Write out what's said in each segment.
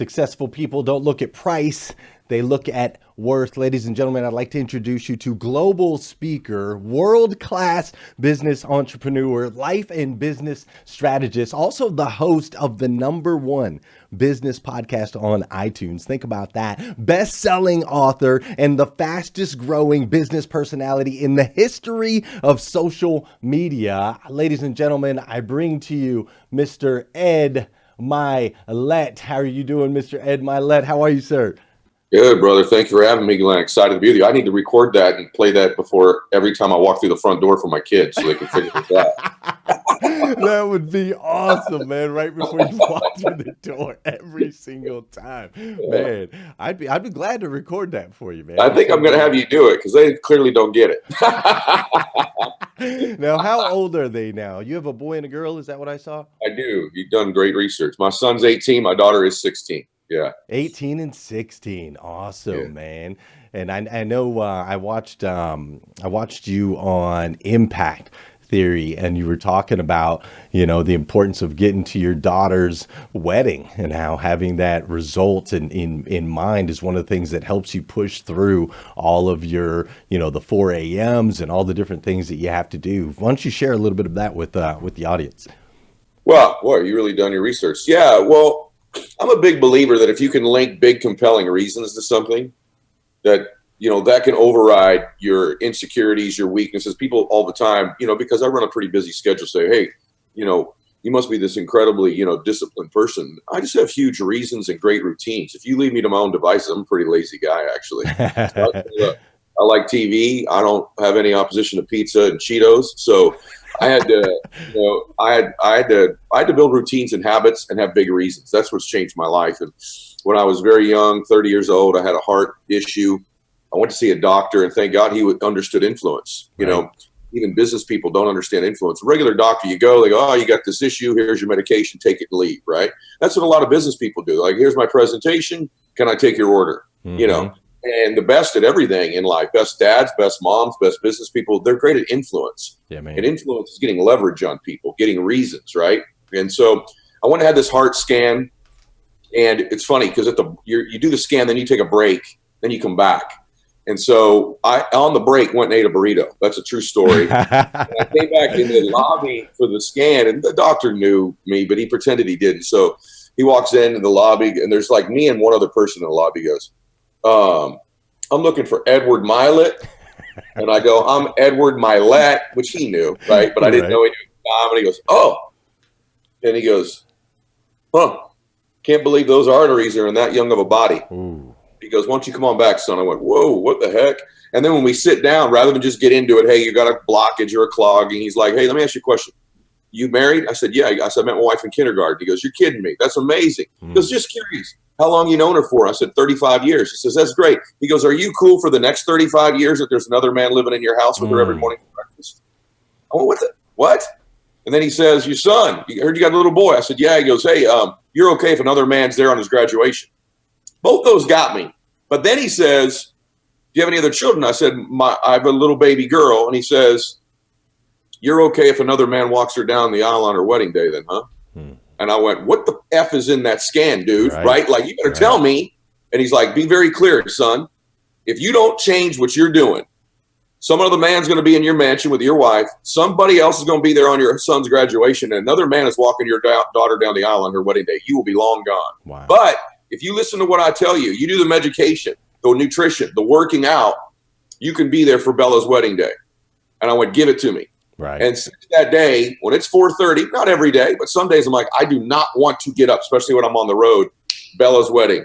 Successful people don't look at price, they look at worth. Ladies and gentlemen, I'd like to introduce you to global speaker, world-class business entrepreneur, life and business strategist, also the host of the #1 business podcast on iTunes. Think about that. Best-selling author and the fastest growing business personality in the history of social media. Ladies and gentlemen, I bring to you Mr. Ed Mylett. How are you doing, Mr. Ed Mylett? How are you, sir? Good, brother. Thank you for having me, Glenn. Excited to be with you. I need to record that and play that before every time I walk through the front door for my kids so they can figure this out. That would be awesome, man. Right before you walk through the door every single time. Man, I'd be glad to record that for you, man. I think I'm going to have you do it because they clearly don't get it. Now, how old are they now? You have a boy and a girl? Is that what I saw? I do. You've done great research. My son's 18. My daughter is 16. Yeah. 18 and 16. Awesome, Yeah. man. And I know I watched you on Impact Theory, and you were talking about, the importance of getting to your daughter's wedding and how having that result in mind is one of the things that helps you push through all of your, the 4 a.m.s and all the different things that you have to do. Why don't you share a little bit of that with the audience? Well, boy, you really done your research. Yeah, well, I'm a big believer that if you can link big, compelling reasons to something, that that can override your insecurities, your weaknesses. People all the time, because I run a pretty busy schedule, say, hey, you must be this incredibly, disciplined person. I just have huge reasons and great routines. If you leave me to my own devices, I'm a pretty lazy guy, actually. I like TV. I don't have any opposition to pizza and Cheetos. So I had to, I had to build routines and habits and have big reasons. That's what's changed my life. And when I was very young, 30 years old, I had a heart issue. I went to see a doctor, and thank God he understood influence. Right. Even business people don't understand influence. Regular doctor, you go, they go, oh, you got this issue. Here's your medication. Take it and leave. Right. That's what a lot of business people do. Like, here's my presentation. Can I take your order? Mm-hmm. And the best at everything in life, best dads, best moms, best business people, they're great at influence. Yeah, man. And influence is getting leverage on people, getting reasons, right? And so I went and had this heart scan, and it's funny because you do the scan, then you take a break, then you come back. And so I, on the break, went and ate a burrito. That's a true story. And I came back in the lobby for the scan, and the doctor knew me, but he pretended he didn't. So he walks into the lobby, and there's like me and one other person in the lobby. He goes, I'm looking for Edward Mylett. And I go, I'm Edward Mylett, which he knew, right? But I didn't know he knew. And he goes, oh. And he goes, huh, can't believe those arteries are in that young of a body. Ooh. He goes, why don't you come on back, son? I went, whoa, what the heck? And then when we sit down, rather than just get into it, hey, you got a blockage or a clog. And he's like, hey, let me ask you a question. You married? I said, yeah. I said, I met my wife in kindergarten. He goes, you're kidding me. That's amazing. He goes, just curious. How long you known her for? I said, 35 years. He says, that's great. He goes, are you cool for the next 35 years that there's another man living in your house with her every morning for breakfast? I went, what? And then he says, your son, I heard you got a little boy. I said, yeah. He goes, hey, you're okay if another man's there on his graduation. Both those got me. But then he says, do you have any other children? I said, I have a little baby girl. And he says, you're okay if another man walks her down the aisle on her wedding day then, huh? And I went, what the F is in that scan, dude? Right? Like, you better tell me. And he's like, be very clear, son. If you don't change what you're doing, some other man's going to be in your mansion with your wife. Somebody else is going to be there on your son's graduation. And another man is walking your daughter down the aisle on her wedding day. You will be long gone. Wow. But if you listen to what I tell you, you do the medication, the nutrition, the working out, you can be there for Bella's wedding day. And I went, give it to me. Right. And since that day, when it's 4:30, not every day, but some days I'm like, I do not want to get up, especially when I'm on the road. Bella's wedding,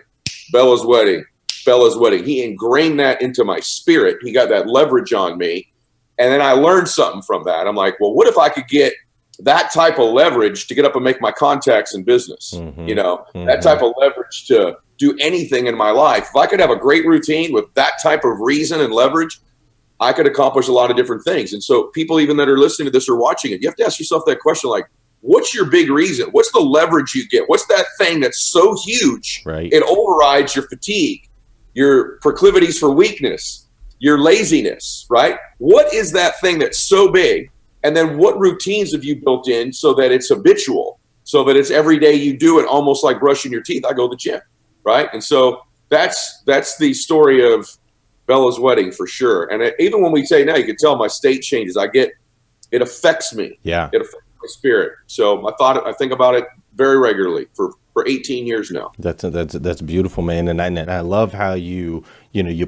Bella's wedding, Bella's wedding. He ingrained that into my spirit. He got that leverage on me. And then I learned something from that. I'm like, well, what if I could get that type of leverage to get up and make my contacts in business? That type of leverage to do anything in my life. If I could have a great routine with that type of reason and leverage, I could accomplish a lot of different things. And so people even that are listening to this or watching it, you have to ask yourself that question, like, what's your big reason? What's the leverage you get? What's that thing that's so huge, right, it overrides your fatigue, your proclivities for weakness, your laziness, right? What is that thing that's so big? And then what routines have you built in so that it's habitual, so that it's every day you do it, almost like brushing your teeth? I go to the gym. right? And so that's the story of Bella's wedding for sure. And even when we say now, you can tell my state changes. It affects me. Yeah. It affects my spirit. So I think about it very regularly for 18 years now. That's beautiful, man. And I love how you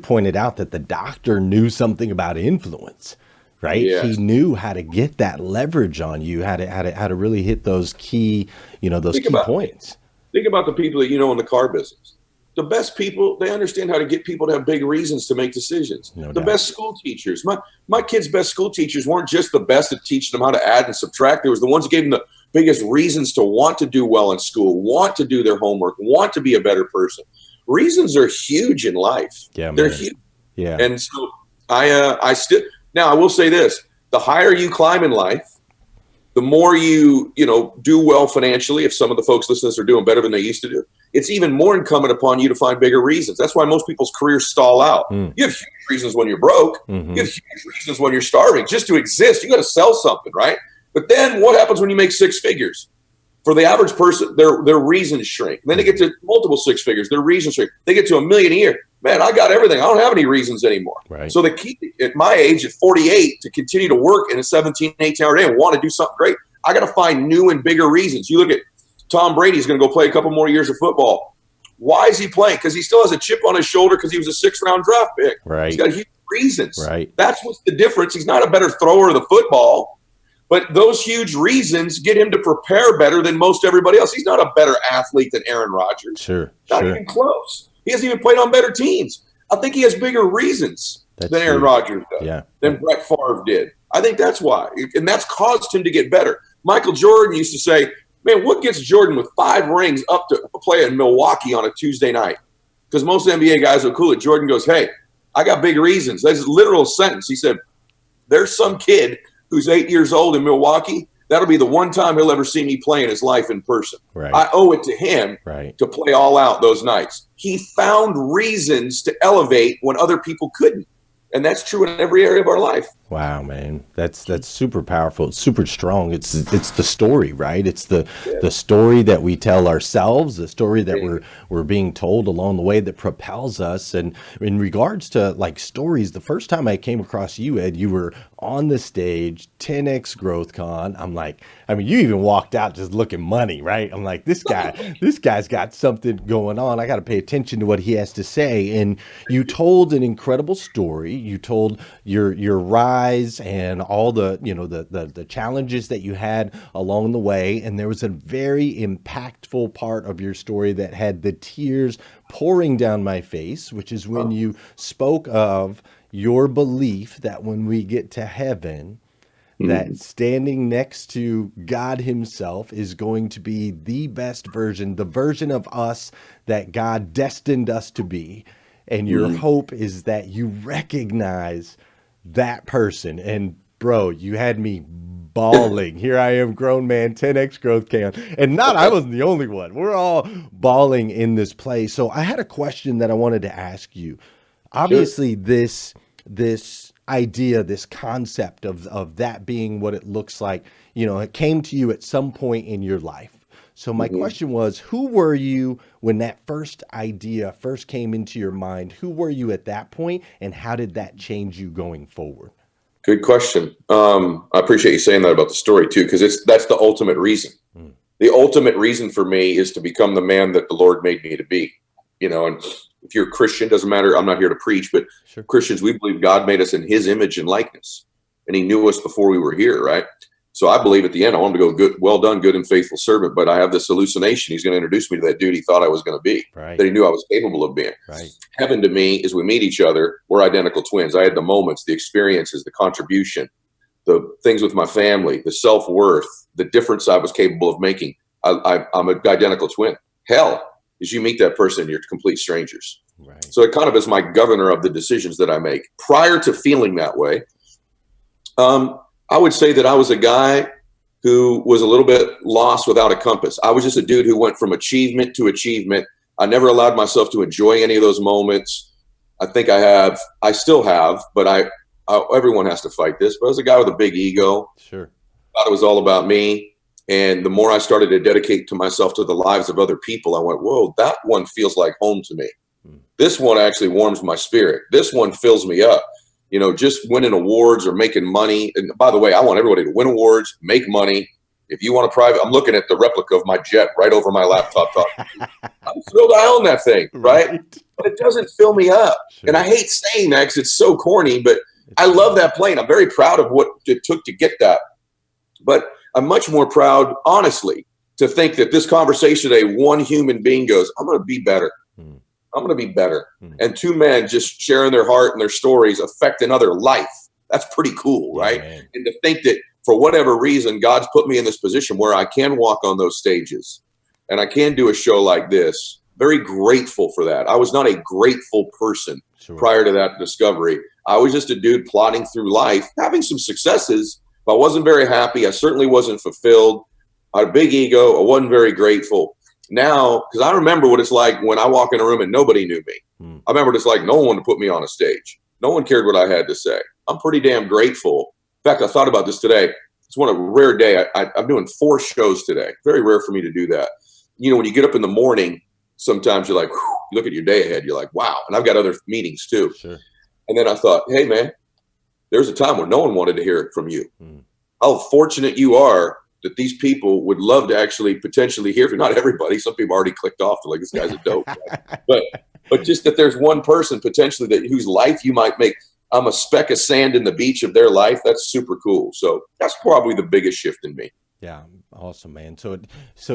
pointed out that the doctor knew something about influence, right? Yes. He knew how to get that leverage on you, how to really hit those key points. Think about the people that in the car business. The best people, they understand how to get people to have big reasons to make decisions. No the doubt. Best school teachers. My kids' best school teachers weren't just the best at teaching them how to add and subtract. They was the ones that gave them the biggest reasons to want to do well in school, want to do their homework, want to be a better person. Reasons are huge in life. Yeah, they're man. huge. Yeah. And so now I will say this: the higher you climb in life, the more you do well financially. If some of the folks listening to this are doing better than they used to do, it's even more incumbent upon you to find bigger reasons. That's why most people's careers stall out. You have huge reasons when you're broke. Mm-hmm. You have huge reasons when you're starving. Just to exist, you got to sell something, right? But then what happens when you make six figures? For the average person, their reasons shrink. Then they get to multiple six figures. Their reasons shrink. They get to $1 million a year. Man, I got everything. I don't have any reasons anymore. Right. So the key at my age, at 48, to continue to work in a 17, 18-hour day and want to do something great, I got to find new and bigger reasons. You look at Tom Brady's going to go play a couple more years of football. Why is he playing? Because he still has a chip on his shoulder because he was a 6th-round draft pick. Right. He's got huge reasons. Right. That's what's the difference. He's not a better thrower of the football, but those huge reasons get him to prepare better than most everybody else. He's not a better athlete than Aaron Rodgers. Sure. Not even close. He hasn't even played on better teams. I think he has bigger reasons than Aaron Rodgers does, than Brett Favre did. I think that's why. And that's caused him to get better. Michael Jordan used to say, man, what gets Jordan with 5 rings up to play in Milwaukee on a Tuesday night? Because most NBA guys are cool. Jordan goes, hey, I got big reasons. That's his literal sentence. He said, there's some kid who's 8 years old in Milwaukee. That'll be the one time he'll ever see me play in his life in person. Right. I owe it to him to play all out those nights. He found reasons to elevate when other people couldn't. And that's true in every area of our life. Wow, man, that's super powerful. It's super strong. It's the story, right? It's the story that we tell ourselves, the story that we're being told along the way that propels us. And in regards to like stories, the first time I came across you, Ed, you were on the stage, 10X Growth Con. I'm like, I mean, you even walked out just looking money, right? I'm like, this guy's got something going on. I got to pay attention to what he has to say. And you told an incredible story. You told your rise and all the challenges that you had along the way. And there was a very impactful part of your story that had the tears pouring down my face, which is when you spoke of your belief that when we get to heaven, that standing next to God himself is going to be the best version, the version of us that God destined us to be. And your hope is that you recognize that person. And bro, you had me bawling. Here I am, grown man, 10X Growth Can. And I wasn't the only one. We're all bawling in this place. So I had a question that I wanted to ask you. Obviously, this idea, this concept of that being what it looks like, it came to you at some point in your life. So my question was, who were you when that first idea first came into your mind? Who were you at that point, and how did that change you going forward? Good question. I appreciate you saying that about the story too, because that's the ultimate reason. The ultimate reason for me is to become the man that the Lord made me to be. And if you're a Christian, doesn't matter. I'm not here to preach, but Christians, we believe God made us in his image and likeness, and he knew us before we were here, right? So I believe at the end, I want him to go, good, well done, good and faithful servant. But I have this hallucination. He's going to introduce me to that dude he thought I was going to be, that he knew I was capable of being. Right. Heaven to me is we meet each other. We're identical twins. I had the moments, the experiences, the contribution, the things with my family, the self-worth, the difference I was capable of making. I'm an identical twin. Hell is you meet that person, you're complete strangers. Right. So it kind of is my governor of the decisions that I make. Prior to feeling that way, I would say that I was a guy who was a little bit lost without a compass. I was just a dude who went from achievement to achievement. I never allowed myself to enjoy any of those moments. I think I still have, but everyone has to fight this. But I was a guy with a big ego. Sure. Thought it was all about me. And the more I started to dedicate to myself to the lives of other people, I went, whoa, that one feels like home to me. This one actually warms my spirit. This one fills me up. You know, just winning awards or making money. And by the way, I want everybody to win awards, make money. If you want a private, I'm looking at the replica of my jet right over my laptop talking. I'm thrilled I own that thing, right? But it doesn't fill me up. Sure. And I hate saying that because it's so corny, but I love that plane. I'm very proud of what it took to get that. But I'm much more proud, honestly, to think that this conversation today, one human being goes, I'm going to be better. I'm going to be better. And two men just sharing their heart and their stories affect another life. That's pretty cool, right? Yeah, and to think that for whatever reason, God's put me in this position where I can walk on those stages and I can do a show like this. Very grateful for that. I was not a grateful person prior to that discovery. I was just a dude plodding through life, having some successes, but I wasn't very happy. I certainly wasn't fulfilled. I had a big ego. I wasn't very grateful. Now, because I remember what it's like when I walk in a room and nobody knew me. I remember what it's like no one wanted to put me on a stage. No one cared what I had to say. I'm pretty damn grateful. In fact, I thought about this today. It's one of a rare day. I'm doing 4 shows today. Very rare for me to do that. You know, when you get up in the morning, sometimes you're like, whew, you look at your day ahead. You're like, wow. And I've got other meetings too. Sure. And then I thought, hey, man, there's a time when no one wanted to hear it from you. How fortunate you are that these people would love to actually potentially hear from. Not everybody. Some people already clicked off. They're like, this guy's a dope. But just that there's one person potentially that whose life you might make. I'm a speck of sand in the beach of their life. That's super cool. So that's probably the biggest shift in me. Yeah. Awesome, man. So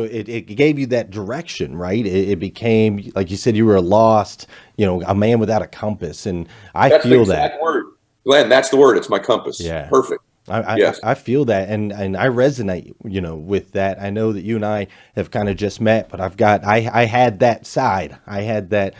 it gave you that direction, right? It became, like you said, you were lost, you know, a man without a compass. And I feel that word, Glenn, that's the word. It's my compass. Yeah. Perfect. Yes. I feel that, and I resonate, you know, with that. I know that you and I have kind of just met, but I had that side. I had that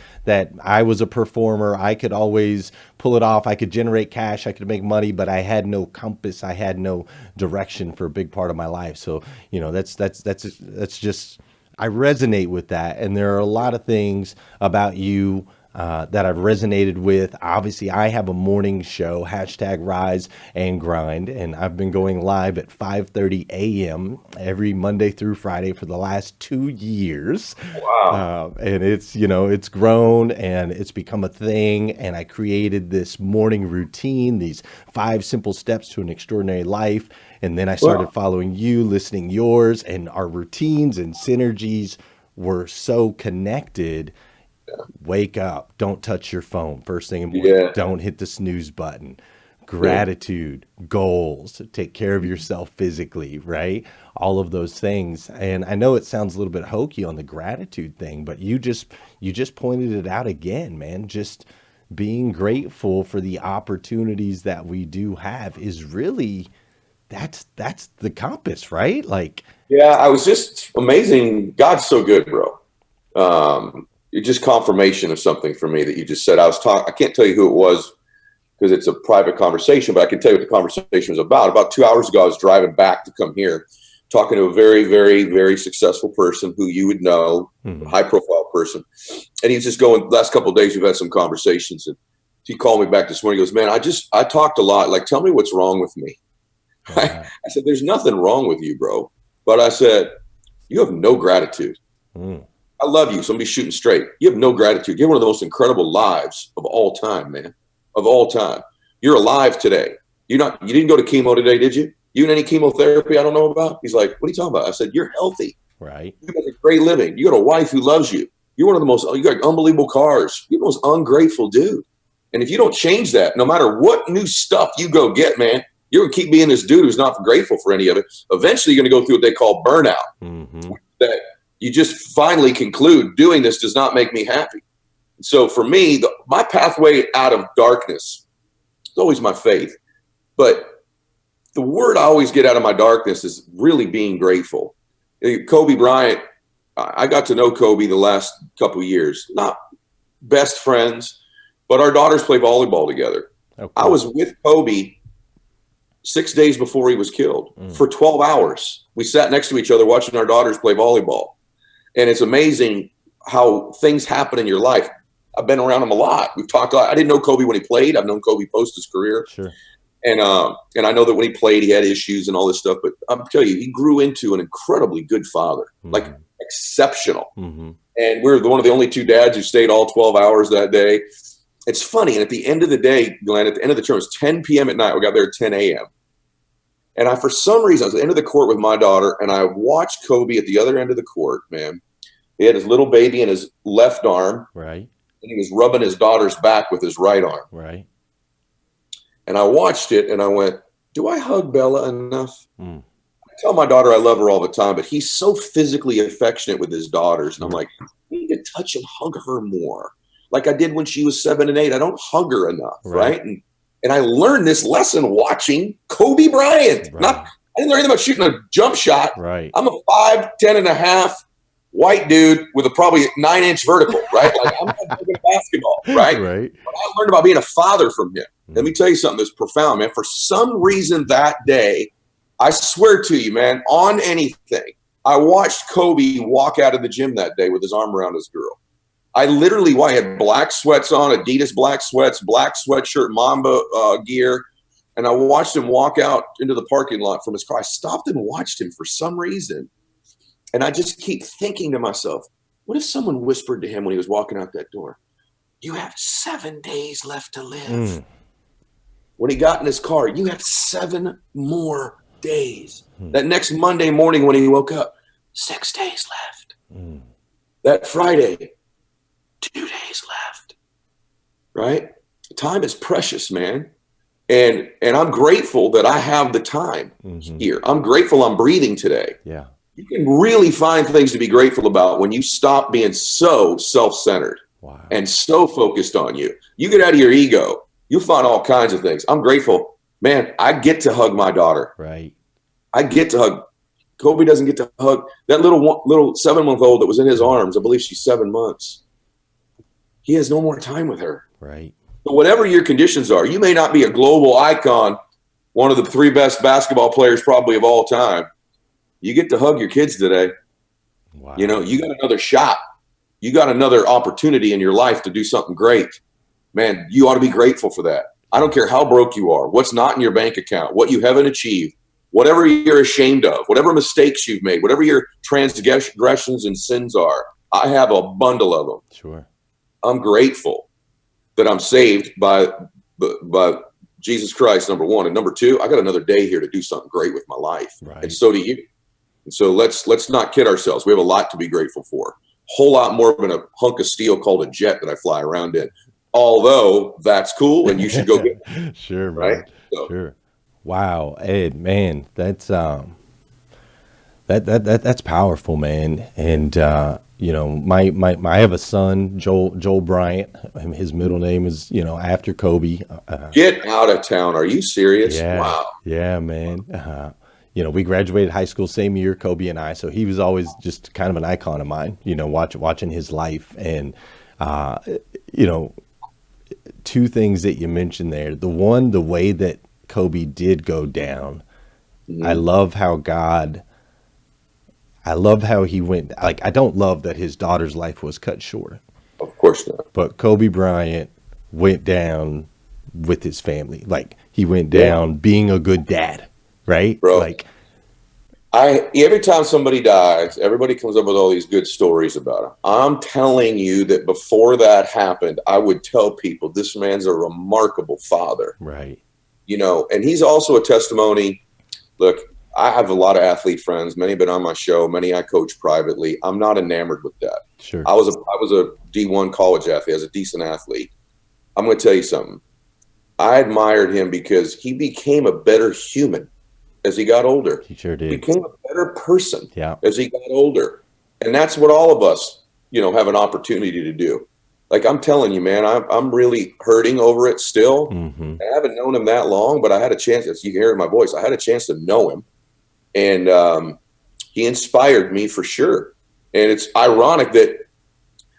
I was a performer. I could always pull it off. I could generate cash. I could make money, but I had no compass. I had no direction for a big part of my life. So, you know, that's just, I resonate with that. And there are a lot of things about you that I've resonated with. Obviously, I have a morning show, #Rise and Grind, and I've been going live at 5:30 a.m. every Monday through Friday for the last 2 years. Wow. And it's, you know, it's grown and it's become a thing. And I created this morning routine, these 5 simple steps to an extraordinary life. And then I started following you, listening yours, and our routines and synergies were so connected. Wake up, don't touch your phone first thing in the morning, don't hit the snooze button, gratitude, goals, take care of yourself physically, right? All of those things. And I know it sounds a little bit hokey on the gratitude thing, but you just pointed it out again, man. Just being grateful for the opportunities that we do have is really, that's the compass, right? Like, yeah, I was just amazing. God's so good, bro. It's just confirmation of something for me that you just said. I can't tell you who it was because it's a private conversation, but I can tell you what the conversation was about. About 2 hours ago, I was driving back to come here, talking to a very, very, very successful person who you would know, a high profile person. And he was just going, last couple of days, we've had some conversations, and he called me back this morning. He goes, man, I talked a lot. Like, tell me what's wrong with me. I said, there's nothing wrong with you, bro. But I said, you have no gratitude. I love you. Somebody's shooting straight. You have no gratitude. You have one of the most incredible lives of all time, man. Of all time. You're alive today. You didn't go to chemo today, did you? You in any chemotherapy I don't know about? He's like, what are you talking about? I said, you're healthy. Right. You got a great living. You got a wife who loves you. You're one of the most, you got unbelievable cars. You're the most ungrateful dude. And if you don't change that, no matter what new stuff you go get, man, you're going to keep being this dude who's not grateful for any of it. Eventually, you're going to go through what they call burnout. That you just finally conclude doing this does not make me happy. So for me, my pathway out of darkness is always my faith. But the word I always get out of my darkness is really being grateful. Kobe Bryant, I got to know Kobe the last couple of years. Not best friends, but our daughters play volleyball together. Okay. I was with Kobe 6 days before he was killed for 12 hours. We sat next to each other watching our daughters play volleyball. And it's amazing how things happen in your life. I've been around him a lot. We've talked a lot. I didn't know Kobe when he played. I've known Kobe post his career. Sure. And I know that when he played, he had issues and all this stuff, but I'm telling you, he grew into an incredibly good father, like exceptional. And we're one of the only 2 dads who stayed all 12 hours that day. It's funny. And at the end of the day, Glenn, at the end of the term, it was 10 p.m. at night. We got there at 10 a.m. And for some reason, I was at the end of the court with my daughter, and I watched Kobe at the other end of the court, man. He had his little baby in his left arm. Right. And he was rubbing his daughter's back with his right arm. Right. And I watched it, and I went, do I hug Bella enough? I tell my daughter I love her all the time, but he's so physically affectionate with his daughters. And I'm like, I need to touch and hug her more. Like I did when she was 7 and 8. I don't hug her enough, right? And I learned this lesson watching Kobe Bryant. I didn't learn anything about shooting a jump shot. Right. I'm a 5'10" and a half white dude with a probably 9-inch vertical, right? Like I'm not playing basketball, right? Right. But I learned about being a father from him. Let me tell you something that's profound, man. For some reason that day, I swear to you, man, on anything, I watched Kobe walk out of the gym that day with his arm around his girl. I literally, I had black sweats on, Adidas black sweats, black sweatshirt, Mamba gear, and I watched him walk out into the parking lot from his car. I stopped and watched him for some reason, and I just keep thinking to myself, what if someone whispered to him when he was walking out that door, you have 7 days left to live. When he got in his car, you have 7 more days. That next Monday morning when he woke up, 6 days left. That Friday, 2 days left, right? Time is precious, man. And I'm grateful that I have the time here. I'm grateful I'm breathing today. Yeah. You can really find things to be grateful about when you stop being so self-centered and so focused on you. You get out of your ego, you'll find all kinds of things. I'm grateful, man. I get to hug my daughter. Right. I get to hug. Kobe doesn't get to hug that little 7-month-old that was in his arms. I believe she's 7 months. He has no more time with her. Right. So whatever your conditions are, you may not be a global icon, one of the 3 best basketball players probably of all time. You get to hug your kids today. Wow. You know, you got another shot. You got another opportunity in your life to do something great. Man, you ought to be grateful for that. I don't care how broke you are, what's not in your bank account, what you haven't achieved, whatever you're ashamed of, whatever mistakes you've made, whatever your transgressions and sins are. I have a bundle of them. Sure. I'm grateful that I'm saved by Jesus Christ, number one. And number two, I got another day here to do something great with my life. Right. And so do you. And so let's not kid ourselves. We have a lot to be grateful for. Whole lot more than a hunk of steel called a jet that I fly around in. Although that's cool and you should go get it. Sure, man. Right? So. Sure. Wow, Ed, man, that's that's powerful, man. And you know, I have a son, Joel Bryant. His middle name is, you know, after Kobe. Get out of town. Are you serious? Yeah, wow. Yeah, man. You know, we graduated high school same year, Kobe and I. So he was always just kind of an icon of mine, you know, watching his life. And, you know, 2 things that you mentioned there. The one, the way that Kobe did go down. I love how he went, like, I don't love that his daughter's life was cut short. Of course not. But Kobe Bryant went down with his family. Like, he went down being a good dad, right? Bro, like, every time somebody dies, everybody comes up with all these good stories about him. I'm telling you that before that happened, I would tell people this man's a remarkable father. Right. You know, and he's also a testimony. Look, I have a lot of athlete friends. Many have been on my show. Many I coach privately. I'm not enamored with that. Sure. I was a D1 college athlete. I was a decent athlete. I'm going to tell you something. I admired him because he became a better human as he got older. He sure did. He became a better person as he got older. And that's what all of us, you know, have an opportunity to do. Like, I'm telling you, man, I'm really hurting over it still. I haven't known him that long, but I had a chance, as you hear in my voice, I had a chance to know him. And he inspired me for sure. And it's ironic that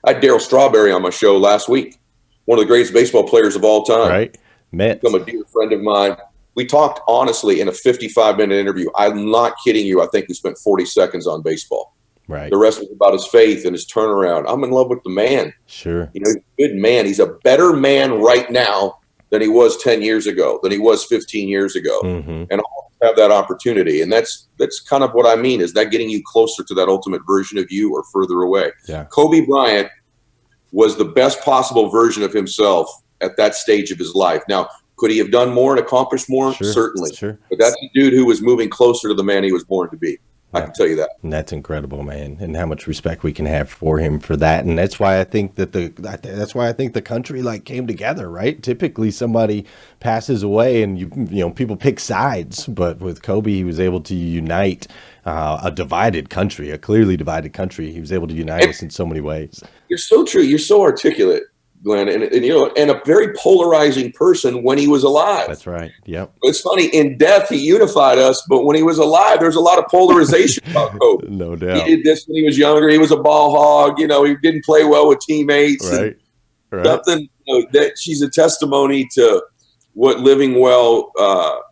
I had Darryl Strawberry on my show last week, one of the greatest baseball players of all time. Right. Mets. Become a dear friend of mine. We talked honestly in a 55-minute interview. I'm not kidding you. I think we spent 40 seconds on baseball. Right. The rest was about his faith and his turnaround. I'm in love with the man. Sure. You know, he's a good man. He's a better man right now than than he was 10 years ago, than he was 15 years ago. And I'll have that opportunity. And that's kind of what I mean, is that getting you closer to that ultimate version of you or further away. Yeah. Kobe Bryant was the best possible version of himself at that stage of his life. Now, could he have done more and accomplished more? Sure, certainly. sure. But that's a dude who was moving closer to the man he was born to be. I can tell you that. And that's incredible, man, and how much respect we can have for him for that. And that's why I think that the country like came together, right? Typically somebody passes away and you know, people pick sides, but with Kobe, he was able to unite a divided country, a clearly divided country. He was able to unite us in so many ways. You're so true. You're so articulate, Glenn, and you know, and a very polarizing person when he was alive. That's right. Yep. It's funny, in death he unified us, but when he was alive, there's a lot of polarization about Kobe. No doubt. He did this when he was younger. He was a ball hog. You know, he didn't play well with teammates. Right. Something, you know, that she's a testimony to what living well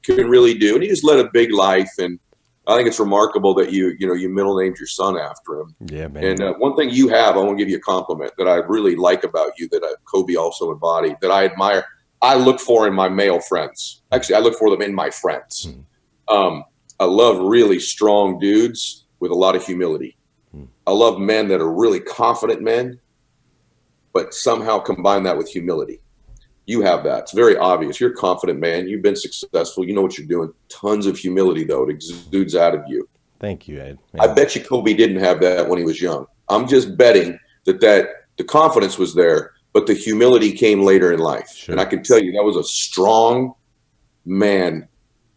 can really do. And he just led a big life, and I think it's remarkable that you middle named your son after him. Yeah, man. And one thing you have, I want to give you a compliment that I really like about you, that Kobe also embodied, that I admire. I look for in my male friends. Actually, I look for them in my friends. I love really strong dudes with a lot of humility. I love men that are really confident men, but somehow combine that with humility. You have that. It's very obvious. You're a confident man. You've been successful. You know what you're doing. Tons of humility, though. It exudes out of you. Thank you, Ed. I bet you Kobe didn't have that when he was young. I'm just betting that the confidence was there, but the humility came later in life. Sure. And I can tell you that was a strong man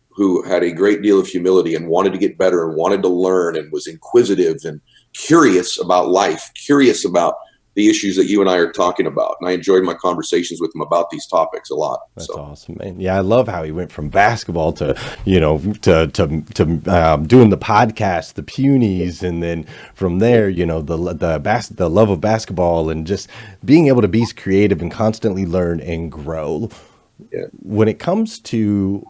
who had a great deal of humility and wanted to get better and wanted to learn and was inquisitive and curious about life, curious about the issues that you and I are talking about. And I enjoyed my conversations with him about these topics a lot. That's awesome, man. Yeah, I love how he went from basketball to, you know, to doing the podcast, the Punies, and then from there, you know, the love of basketball and just being able to be creative and constantly learn and grow. Yeah. When it comes to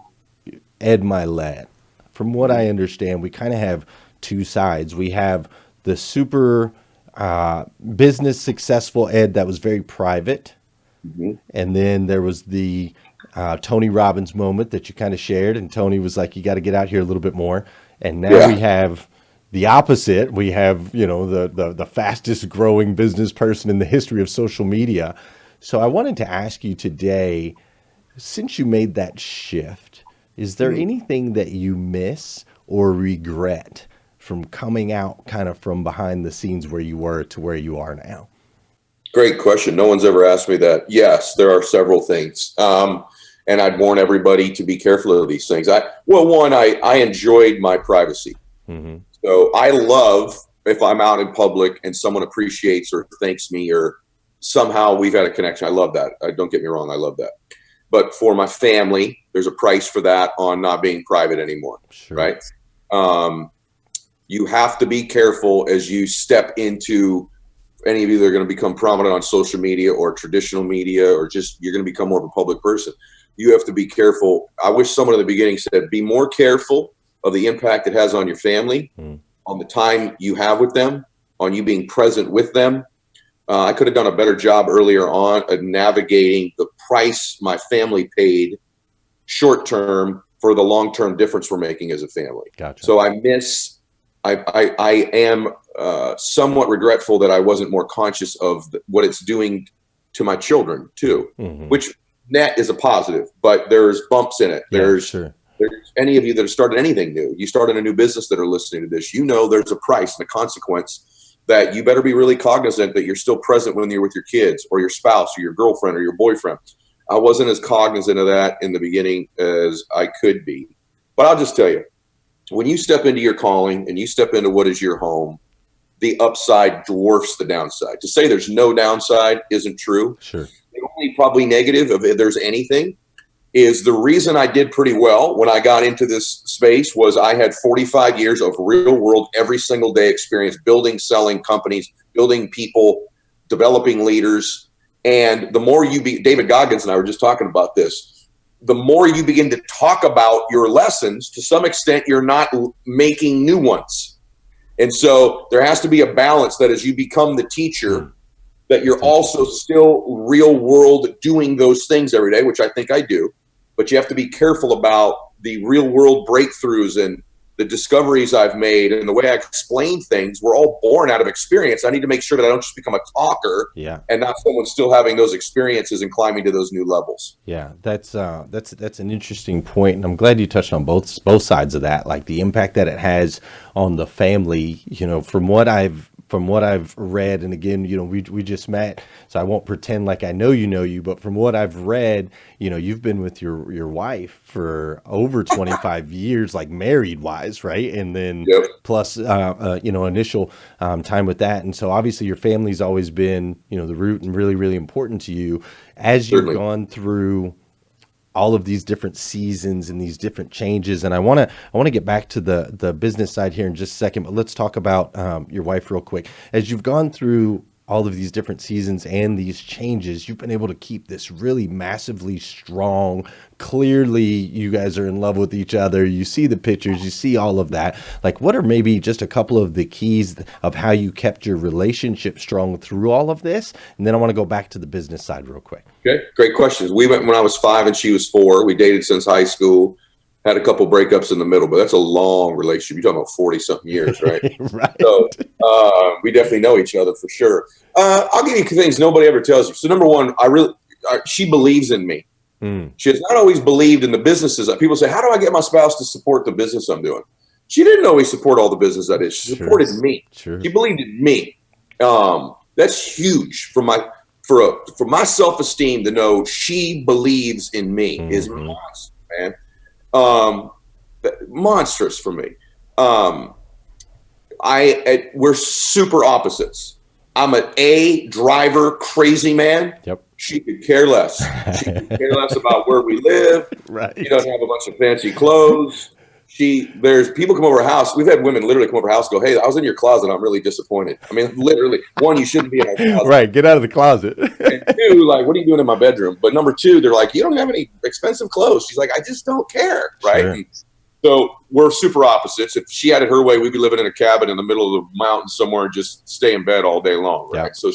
Ed Mylett, from what I understand, we kind of have two sides. We have the super business successful Ed that was very private. And then there was the Tony Robbins moment that you kind of shared. And Tony was like, you got to get out here a little bit more. And now we have the opposite. We have, you know, the fastest growing business person in the history of social media. So I wanted to ask you today, since you made that shift, is there anything that you miss or regret from coming out kind of from behind the scenes where you were to where you are now? Great question. No one's ever asked me that. Yes, there are several things. And I'd warn everybody to be careful of these things. I enjoyed my privacy. So I love if I'm out in public and someone appreciates or thanks me or somehow we've had a connection. I love that. Don't get me wrong. I love that. But for my family, there's a price for that on not being private anymore. Sure. Right. You have to be careful as you step into any of you that are going to become prominent on social media or traditional media, or just you're going to become more of a public person. You have to be careful. I wish someone at the beginning said, be more careful of the impact it has on your family, on the time you have with them, on you being present with them. I could have done a better job earlier on of navigating the price my family paid short term for the long term difference we're making as a family. Gotcha. So I am somewhat regretful that I wasn't more conscious of what it's doing to my children too, which net is a positive, but there's bumps in it. There's any of you that have started anything new, you started a new business that are listening to this, you know, there's a price and a consequence that you better be really cognizant that you're still present when you're with your kids or your spouse or your girlfriend or your boyfriend. I wasn't as cognizant of that in the beginning as I could be, but I'll just tell you, when you step into your calling and you step into what is your home, the upside dwarfs the downside. To say there's no downside isn't true. Sure. The only probably negative, if there's anything, is the reason I did pretty well when I got into this space was I had 45 years of real world, every single day experience, building, selling companies, building people, developing leaders. And the more David Goggins and I were just talking about this, the more you begin to talk about your lessons, to some extent, you're not making new ones. And so there has to be a balance that as you become the teacher, that you're also still real world doing those things every day, which I think I do. But you have to be careful about the real world breakthroughs and the discoveries I've made and the way I explain things were all born out of experience. I need to make sure that I don't just become a talker and not someone still having those experiences and climbing to those new levels. Yeah, that's an interesting point, and I'm glad you touched on both sides of that, like the impact that it has on the family. You know, from what I've read, and again, you know, we just met, so I won't pretend like I know you, but from what I've read, you know, you've been with your wife for over 25 years, like married wise, right? And then plus, you know, initial time with that. And so obviously your family's always been, you know, the root and really, really important to you as you've gone through all of these different seasons and these different changes. And I want to get back to the business side here in just a second, but let's talk about your wife real quick. As you've gone through all of these different seasons and these changes, you've been able to keep this really massively strong. Clearly you guys are in love with each other. You see the pictures, you see all of that. Like, what are maybe just a couple of the keys of how you kept your relationship strong through all of this? And then I want to go back to the business side real quick. Okay, great questions. We went when I was 5 and she was 4. We dated since high school. Had a couple breakups in the middle, but that's a long relationship. You're talking about 40 something years, right? Right. So we definitely know each other for sure. I'll give you things nobody ever tells you. So number one, she believes in me. She has not always believed in the businesses. People say, how do I get my spouse to support the business I'm doing? She didn't always support all the business I did. She supported me. Sure. She believed in me. That's huge for my self-esteem to know she believes in me is monstrous, man. Monstrous for me. We're super opposites. I'm an A driver, crazy man. Yep. She could care less. She could care less about where we live. Right. She doesn't have a bunch of fancy clothes. There's people come over our house. We've had women literally come over our house and go, hey, I was in your closet. I'm really disappointed. I mean, literally, one, you shouldn't be in our closet. Right. Get out of the closet. And two, like, what are you doing in my bedroom? But number two, they're like, you don't have any expensive clothes. She's like, I just don't care. Right. Sure. And so we're super opposites. If she had it her way, we'd be living in a cabin in the middle of the mountains somewhere and just stay in bed all day long. Right. Yep. So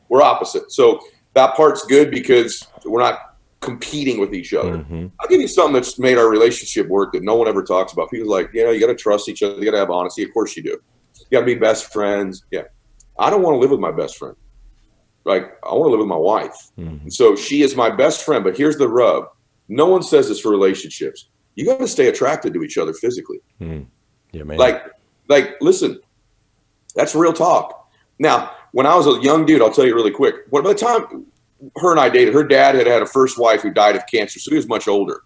we're opposite. So that part's good because we're not competing with each other. I'll give you something that's made our relationship work that no one ever talks about. People are like, you know, you got to trust each other. You got to have honesty. Of course you do. You got to be best friends. Yeah. I don't want to live with my best friend. Like, I want to live with my wife. And so she is my best friend, but here's the rub. No one says this for relationships. You got to stay attracted to each other physically. Yeah, man. Like, listen, that's real talk. Now, when I was a young dude, I'll tell you really quick. By the time her and I dated, her dad had a first wife who died of cancer, so he was much older.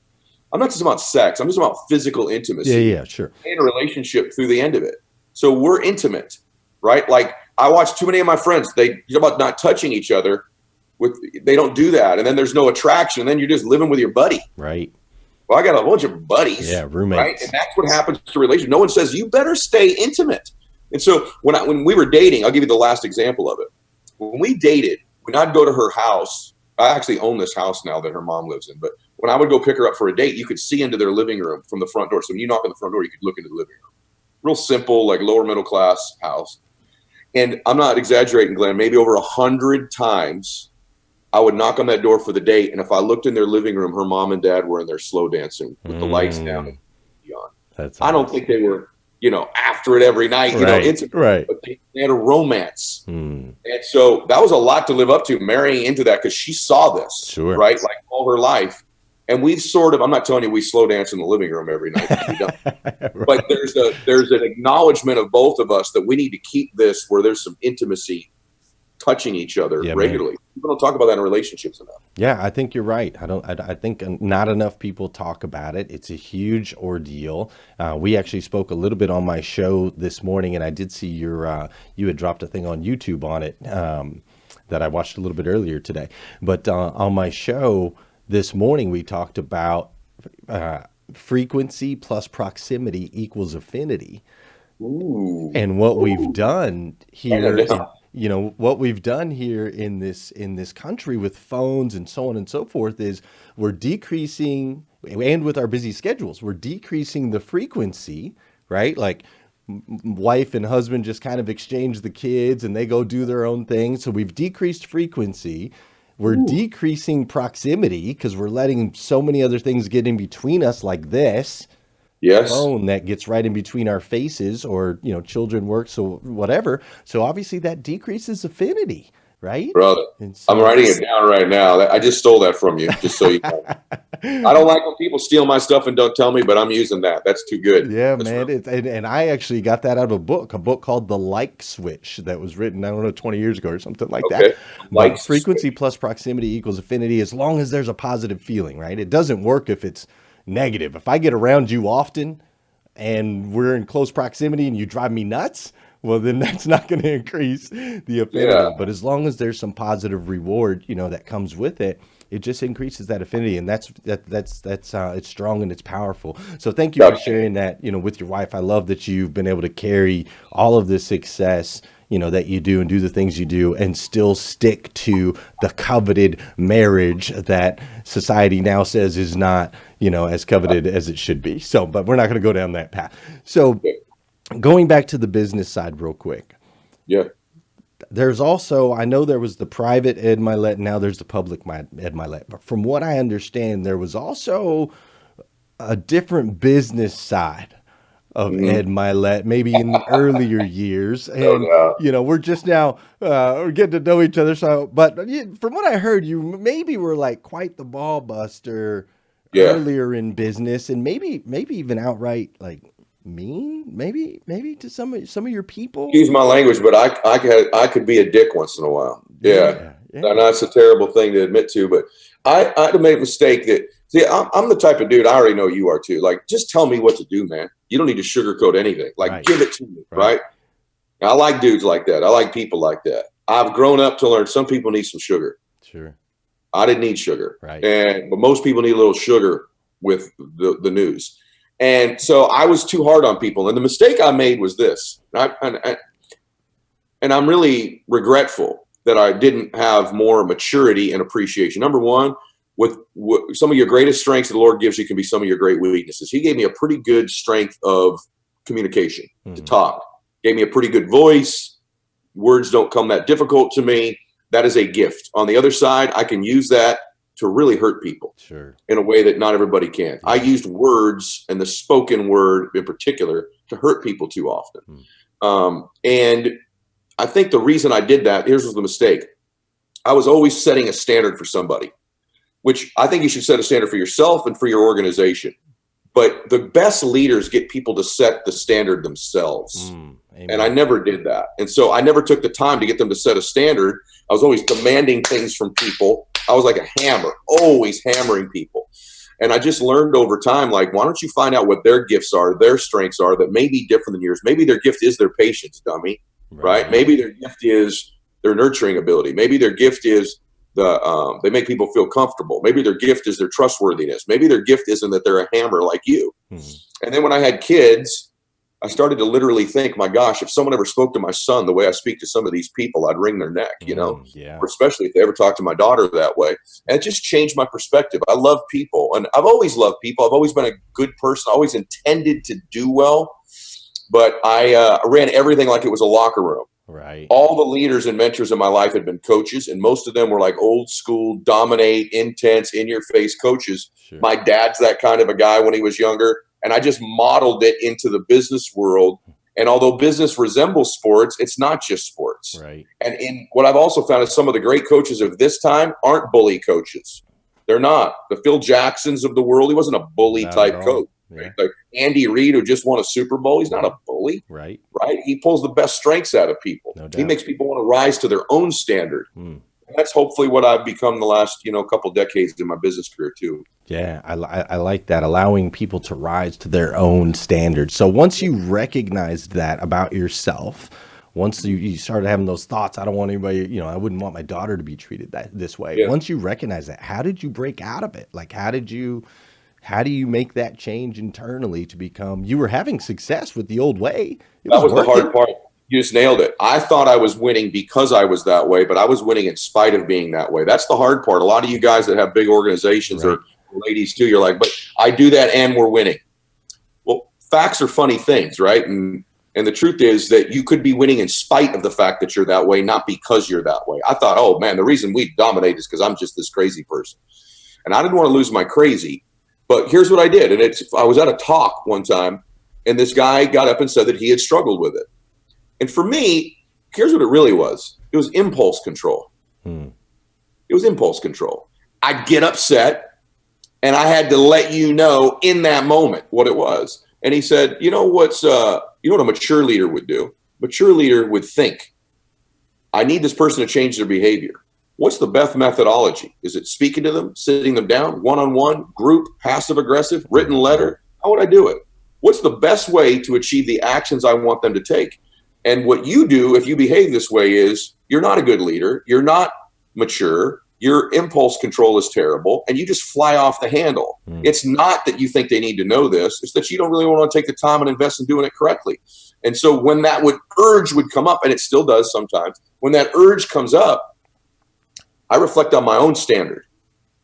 I'm not just about sex. I'm just about physical intimacy. Yeah, sure. And a relationship through the end of it. So we're intimate, right? Like, I watch too many of my friends. They talk about not touching each other. They don't do that. And then there's no attraction. And then you're just living with your buddy. Right. Well, I got a bunch of buddies. Yeah, roommates. Right? And that's what happens to relationships. No one says, you better stay intimate. And so when we were dating, I'll give you the last example of it. When we dated, when I'd go to her house, I actually own this house now that her mom lives in, but when I would go pick her up for a date, you could see into their living room from the front door. So when you knock on the front door, you could look into the living room. Real simple, like lower middle class house. And I'm not exaggerating, Glenn, maybe over 100 times I would knock on that door for the date. And if I looked in their living room, her mom and dad were in there slow dancing with the lights down and on. I don't think they were, after it every night, it's right. But they had a romance. And so that was a lot to live up to, marrying into that, because she saw this, right? Like all her life. And we've I'm not telling you we slow dance in the living room every night. Right. But there's an acknowledgement of both of us that we need to keep this where there's some intimacy, touching each other regularly. Man. People don't talk about that in relationships enough. Yeah, I think you're right. I think not enough people talk about it. It's a huge ordeal. We actually spoke a little bit on my show this morning, and I did see you had dropped a thing on YouTube on it that I watched a little bit earlier today. But on my show this morning, we talked about frequency plus proximity equals affinity. Ooh. And what we've done here, what we've done here in this country with phones and so on and so forth is we're decreasing, and with our busy schedules, we're decreasing the frequency, right? Like wife and husband just kind of exchange the kids and they go do their own thing. So we've decreased frequency. We're decreasing proximity because we're letting so many other things get in between us, like this phone that gets right in between our faces, or, children work, so whatever. So obviously that decreases affinity, right? Brother, So, I'm writing it down right now. I just stole that from you, just so you know. I don't like when people steal my stuff and don't tell me, but I'm using that. That's too good. Yeah, That's man. And I actually got that out of a book called The Like Switch that was written, I don't know, 20 years ago or something like that. Like frequency switch. plus proximity equals affinity, as long as there's a positive feeling, right? It doesn't work if it's negative. If I get around you often and we're in close proximity and you drive me nuts, well, then that's not going to increase the affinity. Yeah. But as long as there's some positive reward, that comes with it, it just increases that affinity, and that's it's strong and it's powerful. So thank you for sharing that, with your wife. I love that you've been able to carry all of this success, that you do, and do the things you do, and still stick to the coveted marriage that society now says is not, as coveted as it should be. So, but we're not going to go down that path. So going back to the business side real quick. Yeah. There's also, I know there was the private Ed Mylett, now there's the public Ed Mylett. But from what I understand, there was also a different business side of Ed Mylett, maybe in the earlier years. And, we're just now we're getting to know each other. So, but from what I heard, you maybe were like quite the ball buster earlier in business, and maybe even outright like mean, maybe to some of your people. Excuse my language, but I could be a dick once in a while. Yeah. And that's a terrible thing to admit to, but I made a mistake that, see, I'm the type of dude, I already know you are too. Like, just tell me what to do, man. You don't need to sugarcoat anything. Like, give it to me, right? I like dudes like that. I like people like that. I've grown up to learn some people need some sugar. Sure. I didn't need sugar. Right. But most people need a little sugar with the news. And so I was too hard on people. And the mistake I made was this. And I'm really regretful that I didn't have more maturity and appreciation. Number one, with some of your greatest strengths the Lord gives you can be some of your great weaknesses. He gave me a pretty good strength of communication, to talk. Gave me a pretty good voice. Words don't come that difficult to me. That is a gift. On the other side, I can use that to really hurt people in a way that not everybody can. I used words, and the spoken word in particular, to hurt people too often. And I think the reason I did that, here's the mistake. I was always setting a standard for somebody, which I think you should set a standard for yourself and for your organization. But the best leaders get people to set the standard themselves. And I never did that. And so I never took the time to get them to set a standard. I was always demanding things from people. I was like a hammer, always hammering people. And I just learned over time, like, why don't you find out what their gifts are, their strengths are that may be different than yours. Maybe their gift is their patience, dummy, right? Maybe their gift is their nurturing ability. Maybe their gift is they make people feel comfortable. Maybe their gift is their trustworthiness. Maybe their gift isn't that they're a hammer like you. And then when I had kids, I started to literally think, my gosh, if someone ever spoke to my son the way I speak to some of these people, I'd wring their neck, or especially if they ever talk to my daughter that way. And it just changed my perspective. I love people, and I've always loved people. I've always been a good person. I always intended to do well, but I ran everything like it was a locker room. Right. All the leaders and mentors in my life had been coaches, and most of them were like old school, dominate, intense, in-your-face coaches. My dad's that kind of a guy when he was younger, and I just modeled it into the business world. And although business resembles sports, it's not just sports. Right. And in what I've also found is some of the great coaches of this time aren't bully coaches. They're not. The Phil Jacksons of the world, he wasn't a bully type coach. Right? Like Andy Reid, who just won a Super Bowl, he's not a bully. Right. He pulls the best strengths out of people. No doubt. He makes people want to rise to their own standard. And that's hopefully what I've become the last couple decades in my business career too. Yeah, I like that, allowing people to rise to their own standards. So once you recognized that about yourself, once you started having those thoughts, I don't want anybody, I wouldn't want my daughter to be treated this way. Yeah. Once you recognize that, how did you break out of it? Like, how do you make that change internally to become, you were having success with the old way. That was the hard part. You just nailed it. I thought I was winning because I was that way, but I was winning in spite of being that way. That's the hard part. A lot of you guys that have big organizations or ladies too, you're like, but I do that and we're winning. Well, facts are funny things, right? And And the truth is that you could be winning in spite of the fact that you're that way, not because you're that way. I thought, oh man, the reason we dominate is because I'm just this crazy person. And I didn't want to lose my crazy. But here's what I did. And I was at a talk one time, and this guy got up and said that he had struggled with it. And for me, here's what it really was. It was impulse control. It was impulse control. I'd get upset, and I had to let you know in that moment what it was. And he said, you know what a mature leader would do? Mature leader would think, I need this person to change their behavior. What's the best methodology? Is it speaking to them, sitting them down, one-on-one, group, passive-aggressive, written letter? How would I do it? What's the best way to achieve the actions I want them to take? And what you do if you behave this way is you're not a good leader. You're not mature. Your impulse control is terrible, and you just fly off the handle. It's not that you think they need to know this. It's that you don't really want to take the time and invest in doing it correctly. And so when that urge would come up, and it still does sometimes, when that urge comes up, I reflect on my own standard,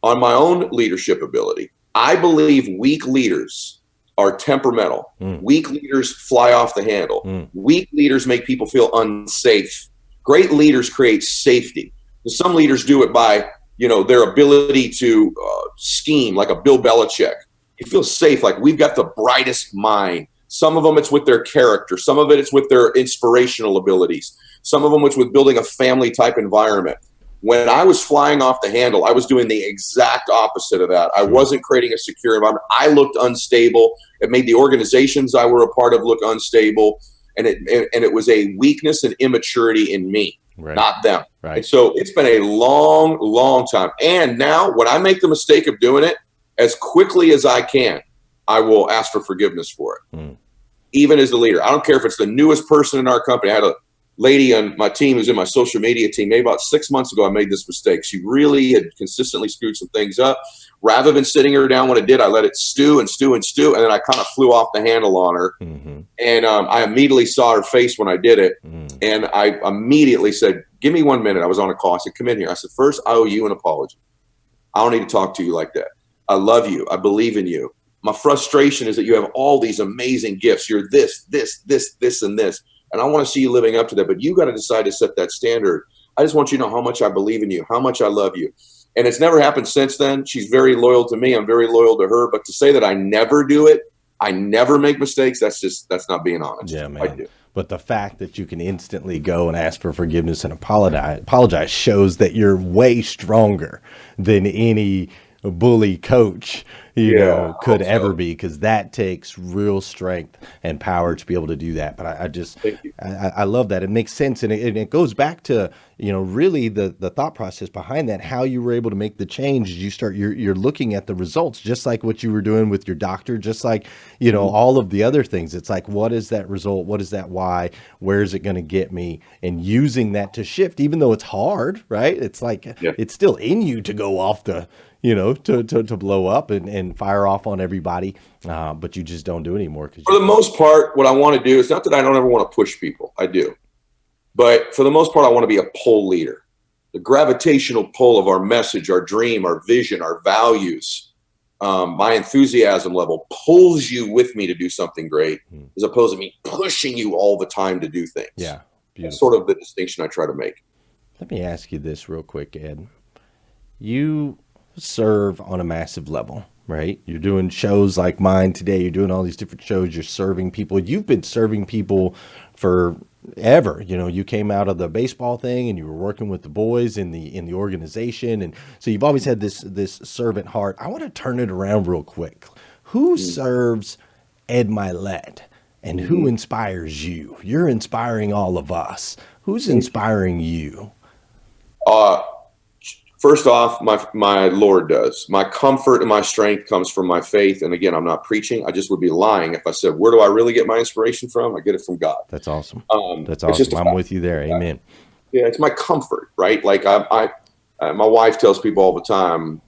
on my own leadership ability. I believe weak leaders are temperamental. Weak leaders fly off the handle. Weak leaders make people feel unsafe. Great leaders create safety. Some leaders do it by, their ability to scheme, like a Bill Belichick. You feel safe, like we've got the brightest mind. Some of them it's with their character. Some of it's with their inspirational abilities. Some of them it's with building a family type environment. When I was flying off the handle, I was doing the exact opposite of that. I wasn't creating a secure environment. I looked unstable. It made the organizations I were a part of look unstable. And it was a weakness and immaturity in me. Right. Not them. Right. And so it's been a long, long time. And now when I make the mistake of doing it, as quickly as I can, I will ask for forgiveness for it. Even as the leader. I don't care if it's the newest person in our company. I had a lady on my team who's in my social media team. Maybe about 6 months ago, I made this mistake. She really had consistently screwed some things up. Rather than sitting her down when it did, I let it stew and stew and stew. And then I kind of flew off the handle on her. And I immediately saw her face when I did it. And I immediately said, give me 1 minute. I was on a call. I said, come in here. I said, first, I owe you an apology. I don't need to talk to you like that. I love you. I believe in you. My frustration is that you have all these amazing gifts. You're this, and this. And I want to see you living up to that. But you got to decide to set that standard. I just want you to know how much I believe in you, how much I love you. And it's never happened since then. She's very loyal to me. I'm very loyal to her. But to say that I never do it, I never make mistakes, that's not being honest. Yeah, man. I do. But the fact that you can instantly go and ask for forgiveness and apologize shows that you're way stronger than any bully coach could ever be, because that takes real strength and power to be able to do that. But I love that. It makes sense. And it goes back to, really the thought process behind that, how you were able to make the change. You're looking at the results, just like what you were doing with your doctor, just like, all of the other things. It's like, what is that result? What is that why? Where is it going to get me? And using that to shift, even though it's hard, right? It's like, it's still in you to go off the, to blow up and fire off on everybody. But you just don't do it anymore. For the most part, what I want to do is not that I don't ever want to push people. I do. But for the most part, I want to be a pull leader. The gravitational pull of our message, our dream, our vision, our values, my enthusiasm level pulls you with me to do something great, as opposed to me pushing you all the time to do things. Yeah. Beautiful. That's sort of the distinction I try to make. Let me ask you this real quick, Ed. You serve on a massive level, right? You're doing shows like mine today. You're doing all these different shows. You're serving people. You've been serving people forever. You came out of the baseball thing and you were working with the boys in the organization. And so you've always had this servant heart. I want to turn it around real quick. Who serves Ed Mylett and who inspires you? You're inspiring all of us. Who's inspiring you? First off, my Lord does. My comfort and my strength comes from my faith. And again, I'm not preaching. I just would be lying if I said, where do I really get my inspiration from? I get it from God. That's awesome. That's awesome. I'm with you there. Amen. Yeah, it's my comfort, right? Like my wife tells people all the time,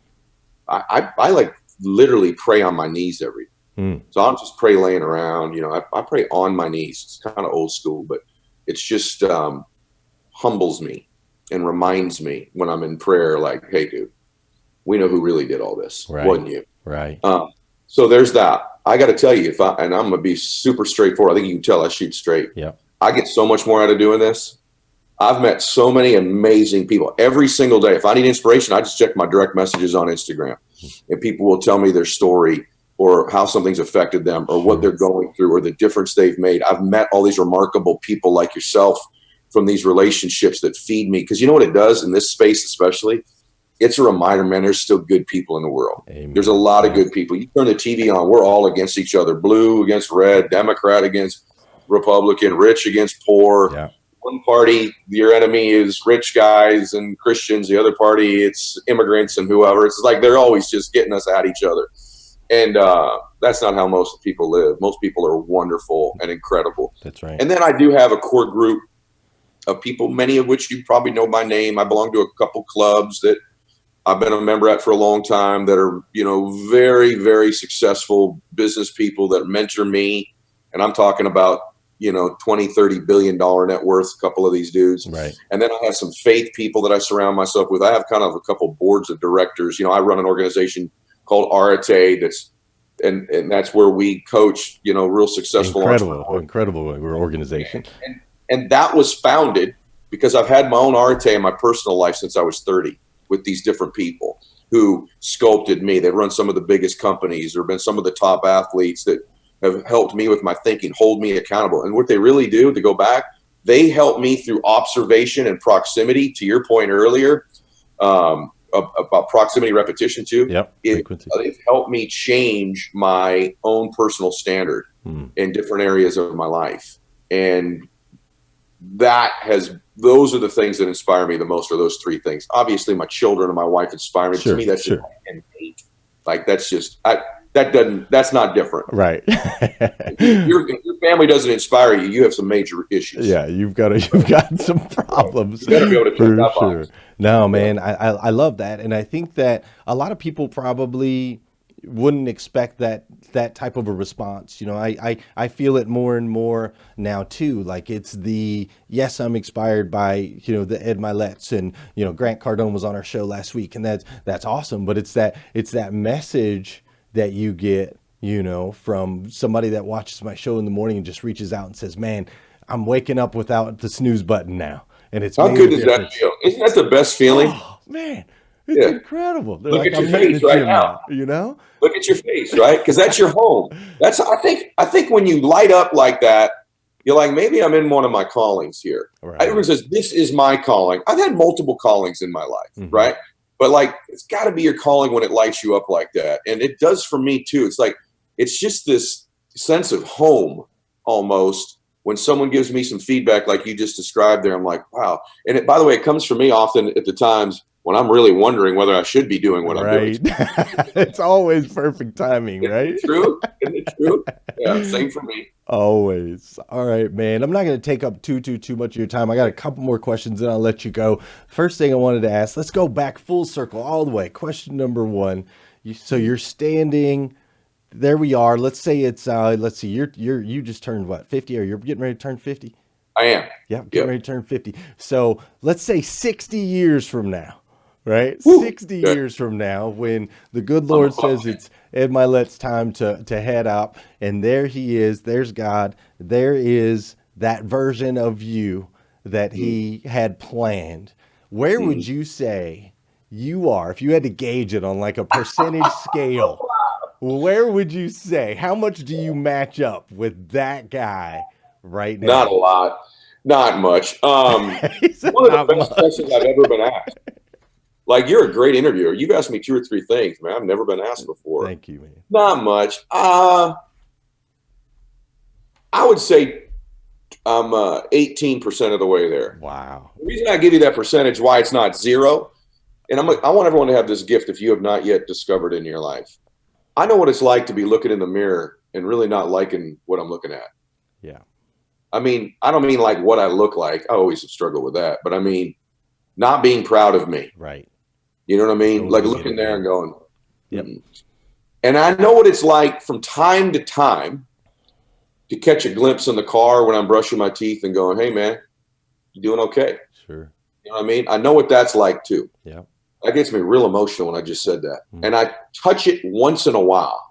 I like literally pray on my knees every day. So I don't just pray laying around. I pray on my knees. It's kind of old school, but it's just humbles me and reminds me when I'm in prayer, like, hey, dude, we know who really did all this. Right. Wasn't you? Right. So there's that. I got to tell you, and I'm going to be super straightforward. I think you can tell I shoot straight. Yeah. I get so much more out of doing this. I've met so many amazing people every single day. If I need inspiration, I just check my direct messages on Instagram, and people will tell me their story or how something's affected them or what they're going through or the difference they've made. I've met all these remarkable people like yourself from these relationships that feed me. Because you know what it does in this space, especially? It's a reminder, man, there's still good people in the world. Amen. There's a lot of good people. You turn the TV on, we're all against each other. Blue against red, Democrat against Republican, rich against poor. Yeah. One party, your enemy is rich guys and Christians. The other party, it's immigrants and whoever. It's like they're always just getting us at each other. And that's not how most people live. Most people are wonderful and incredible. That's right. And then I do have a core group of people, many of which you probably know by name. I belong to a couple clubs that I've been a member at for a long time that are, very, very successful business people that mentor me. And I'm talking about, $20-30 billion net worth, a couple of these dudes. Right. And then I have some faith people that I surround myself with. I have kind of a couple boards of directors. I run an organization called Arate and that's where we coach, real successful incredible organization. And that was founded because I've had my own Arate in my personal life since I was 30 with these different people who sculpted me. They've run some of the biggest companies or been some of the top athletes that have helped me with my thinking, hold me accountable. And what they really do, to go back, they help me through observation and proximity, to your point earlier, about proximity repetition too. Yep. It's helped me change my own personal standard in different areas of my life. And those are the things that inspire me the most, are those three things. Obviously my children and my wife inspire me. To me, that's just innate. Like that's not different. Right. If your family doesn't inspire you, you have some major issues. Yeah, you've got some problems. You better be able to check that sure. box. No, man, I love that. And I think that a lot of people probably wouldn't expect that type of a response. I feel it more and more now too. Like it's yes, I'm inspired by, the Ed Myletts and, Grant Cardone was on our show last week, and that's awesome. But it's that message that you get, from somebody that watches my show in the morning and just reaches out and says, man, I'm waking up without the snooze button now. And it's how good does that feel? Isn't that the best feeling? Oh, man, it's incredible. Look at your face right now. Look at your face, right? Because that's your home. I think when you light up like that, you're like, maybe I'm in one of my callings here. Right. Everyone says, this is my calling. I've had multiple callings in my life, right? But it's got to be your calling when it lights you up like that. And it does for me too. It's just this sense of home almost. When someone gives me some feedback like you just described there, I'm like, wow. And by the way, it comes from me often at the times when I'm really wondering whether I should be doing what I'm doing. It's always perfect timing, right? Isn't it true? Yeah, same for me. Always. All right, man. I'm not going to take up too much of your time. I got a couple more questions, and I'll let you go. First thing I wanted to ask, let's go back full circle all the way. Question number one. So you're standing. There we are. Let's say it's. Let's see. You just turned what, 50, or you're getting ready to turn 50? I am. Yeah, getting ready to turn 50. So let's say 60 years from now, right? Woo. 60 years from now, when the good Lord says it's Ed Mylett's time to head up, and there he is. There's God. There is that version of you that he had planned. Where would you say you are if you had to gauge it on like a percentage scale? Where would you say? How much do you match up with that guy right now? Not a lot. Not much. One of the best questions I've ever been asked. Like, you're a great interviewer. You've asked me 2 or 3 things, man. I've never been asked before. Thank you, man. Not much. I would say I'm 18% of the way there. Wow. The reason I give you that percentage, why it's not 0, and I want everyone to have this gift if you have not yet discovered in your life. I know what it's like to be looking in the mirror and really not liking what I'm looking at. Yeah. I mean, I don't mean like what I look like. I always have struggled with that. But I mean, not being proud of me. Right. You know what I mean? Like looking there and going, yep. And I know what it's like from time to time to catch a glimpse in the car when I'm brushing my teeth and going, hey, man, you doing okay? Sure. You know what I mean? I know what that's like too. Yeah. That gets me real emotional when I just said that. And I touch it once in a while.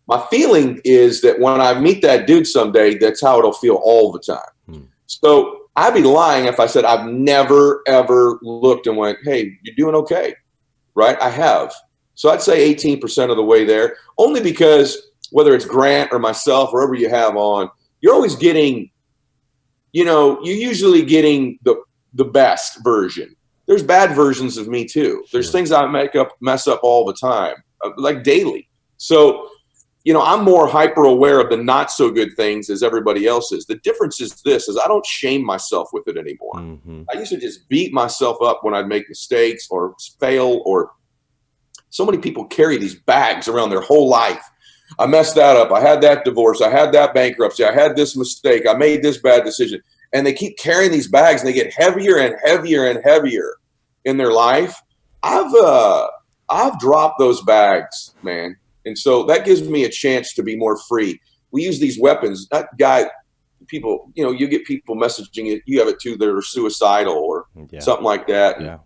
My feeling is that when I meet that dude someday, that's how it'll feel all the time. So I'd be lying if I said I've never, ever looked and went, hey, you're doing okay, right? I have. So I'd say 18% of the way there, only because whether it's Grant or myself, or whoever you have on, you're always getting, you're usually getting the best version. There's bad versions of me too. There's things I mess up all the time, like daily. So, I'm more hyper aware of the not so good things as everybody else is. The difference is I don't shame myself with it anymore. Mm-hmm. I used to just beat myself up when I'd make mistakes or fail, or so many people carry these bags around their whole life. I messed that up. I had that divorce. I had that bankruptcy. I had this mistake. I made this bad decision. And they keep carrying these bags, and they get heavier and heavier and heavier in their life. I've dropped those bags, man. And so that gives me a chance to be more free. We use these weapons. People, you get people messaging it. You have it too. That are suicidal or something like that.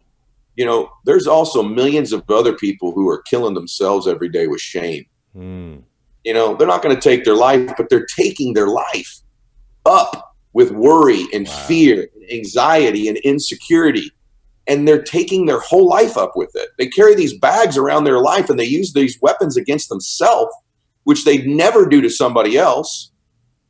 Yeah. There's also millions of other people who are killing themselves every day with shame. They're not going to take their life, but they're taking their life up with worry and fear and anxiety and insecurity. And they're taking their whole life up with it. They carry these bags around their life, and they use these weapons against themselves, which they'd never do to somebody else.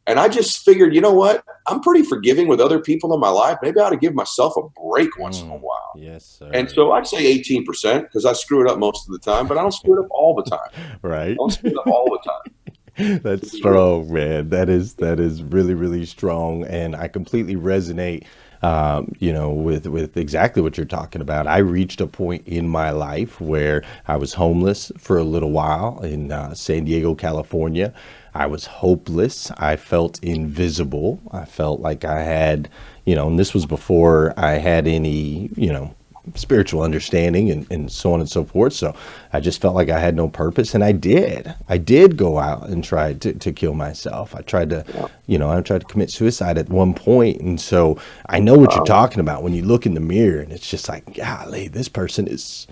And I just figured, you know what? I'm pretty forgiving with other people in my life. Maybe I ought to give myself a break once in a while. Yes, sir. And so I'd say 18% because I screw it up most of the time, but I don't screw it up all the time. Right. I don't screw it up all the time. That's strong, man. That is really, really strong. And I completely resonate, with exactly what you're talking about. I reached a point in my life where I was homeless for a little while in San Diego, California. I was hopeless. I felt invisible. I felt like I had, and this was before I had any, spiritual understanding and so on and so forth. So I just felt like I had no purpose. And I did go out and try to kill myself. I tried to, I tried to commit suicide at one point. And so I know what you're talking about when you look in the mirror and it's just like, golly, this person is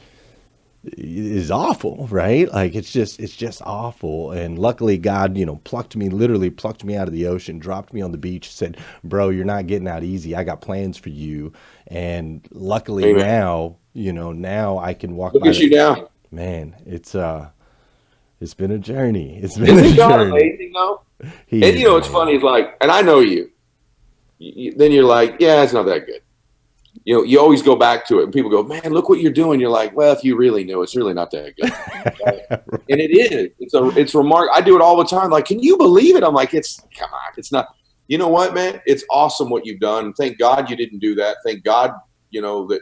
awful, right? Like it's just awful. And luckily God, literally plucked me out of the ocean, dropped me on the beach, said, bro, you're not getting out easy. I got plans for you. And luckily now, now I can walk. Look at you now, man. It's been a journey. Isn't God amazing though? And it's funny. It's like, and I know you. Then you're like, yeah, it's not that good. You always go back to it, and people go, man, look what you're doing. You're like, well, if you really knew, it's really not that good. Right? And it is. It's remarkable. I do it all the time. Like, can you believe it? I'm like, come on, it's not. You know what, man? It's awesome what you've done. Thank God you didn't do that. Thank God, that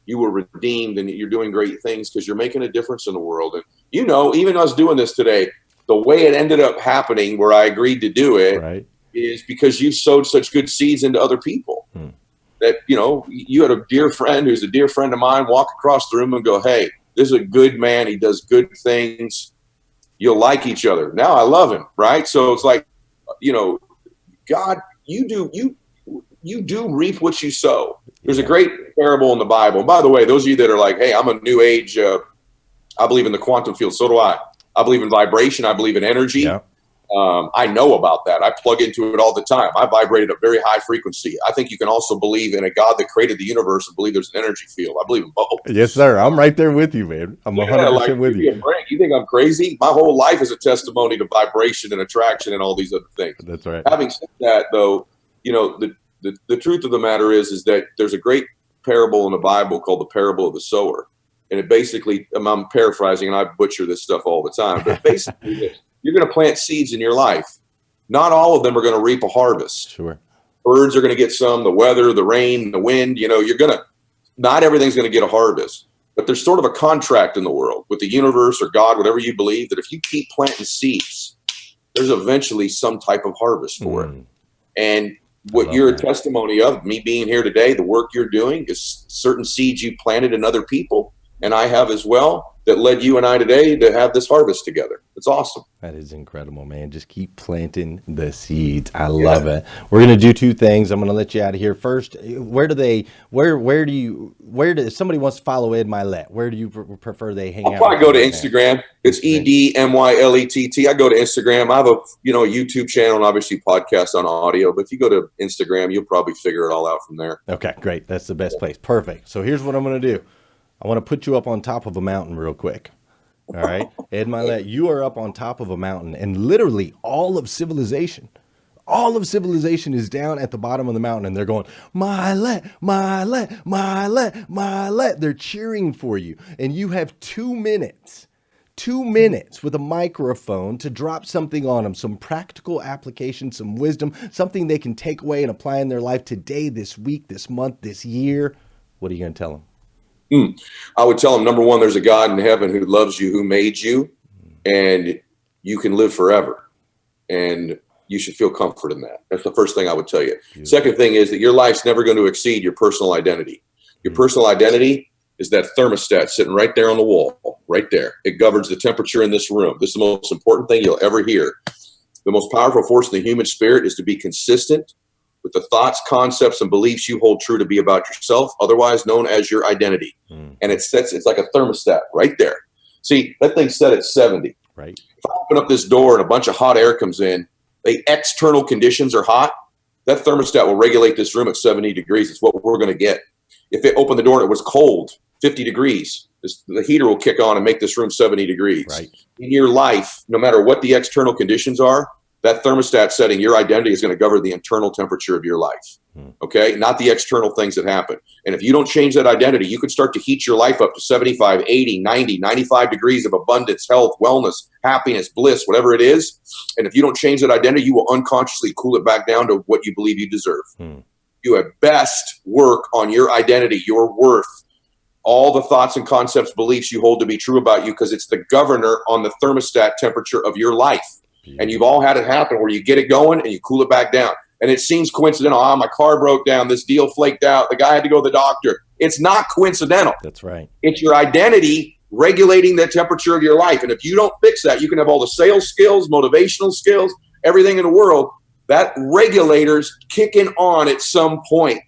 you were redeemed and you're doing great things because you're making a difference in the world. And, even us doing this today, the way it ended up happening where I agreed to do it is because you sowed such good seeds into other people. That, you had a dear friend who's a dear friend of mine walk across the room and go, hey, this is a good man. He does good things. You'll like each other. Now I love him. Right. So it's like, God, you do reap what you sow. There's a great parable in the Bible. And by the way, those of you that are like, hey, I'm a new age, I believe in the quantum field. So do I. I believe in vibration. I believe in energy. Yeah. I know about that. I plug into it all the time. I vibrate at a very high frequency. I think you can also believe in a God that created the universe and believe there's an energy field. I believe in both. Yes, sir. I'm right there with you, man. I'm 100% with you. You think I'm crazy? My whole life is a testimony to vibration and attraction and all these other things. That's right. Having said that, though, the truth of the matter is that there's a great parable in the Bible called the parable of the sower. And it basically, I'm paraphrasing and I butcher this stuff all the time, but basically you're going to plant seeds in your life. Not all of them are going to reap a harvest. Sure. Birds are going to get some, the weather, the rain, the wind, not everything's going to get a harvest, but there's sort of a contract in the world with the universe or God, whatever you believe, that if you keep planting seeds, there's eventually some type of harvest for it. And what you're a testimony of, me being here today, the work you're doing is certain seeds you planted in other people, and I have as well. that led you and I today to have this harvest together. It's awesome. That is incredible, man. Just keep planting the seeds. I love it. We're going to do two things. I'm going to let you out of here. First, where does somebody wants to follow Ed Mylett, where do you prefer they hang out? I'll probably go to Instagram. It's EDMYLETT. I go to Instagram. I have a YouTube channel and obviously podcast on audio, but if you go to Instagram, you'll probably figure it all out from there. Okay, great. That's the best place. Perfect. So here's what I'm going to do. I want to put you up on top of a mountain real quick. All right. Ed Mylett, you are up on top of a mountain, and literally all of civilization is down at the bottom of the mountain, and they're going, Mylett, Mylett, Mylett, Mylett. They're cheering for you. And you have 2 minutes with a microphone to drop something on them, some practical application, some wisdom, something they can take away and apply in their life today, this week, this month, this year. What are you going to tell them? I would tell them, number one, there's a God in heaven who loves you, who made you, and you can live forever. And you should feel comfort in that. That's the first thing I would tell you. Beautiful. Second thing is that your life's never going to exceed your personal identity. Your personal identity is that thermostat sitting right there on the wall, right there. It governs the temperature in this room. This is the most important thing you'll ever hear. The most powerful force in the human spirit is to be consistent with the thoughts, concepts, and beliefs you hold true to be about yourself, otherwise known as your identity. And it's like a thermostat right there. See, that thing's set at 70. Right. If I open up this door and a bunch of hot air comes in, the external conditions are hot, that thermostat will regulate this room at 70 degrees. It's what we're going to get. If they open the door and it was cold, 50 degrees, the heater will kick on and make this room 70 degrees. Right. In your life, no matter what the external conditions are, that thermostat setting, your identity is going to govern the internal temperature of your life. Okay? Not the external things that happen. And if you don't change that identity, you could start to heat your life up to 75, 80, 90, 95 degrees of abundance, health, wellness, happiness, bliss, whatever it is. And if you don't change that identity, you will unconsciously cool it back down to what you believe you deserve. You at best work on your identity, your worth, all the thoughts and concepts, beliefs you hold to be true about you, because it's the governor on the thermostat temperature of your life. And you've all had it happen where you get it going and you cool it back down. And it seems coincidental. Oh, my car broke down. This deal flaked out. The guy had to go to the doctor. It's not coincidental. That's right. It's your identity regulating the temperature of your life. And if you don't fix that, you can have all the sales skills, motivational skills, everything in the world. That regulator's kicking on at some point.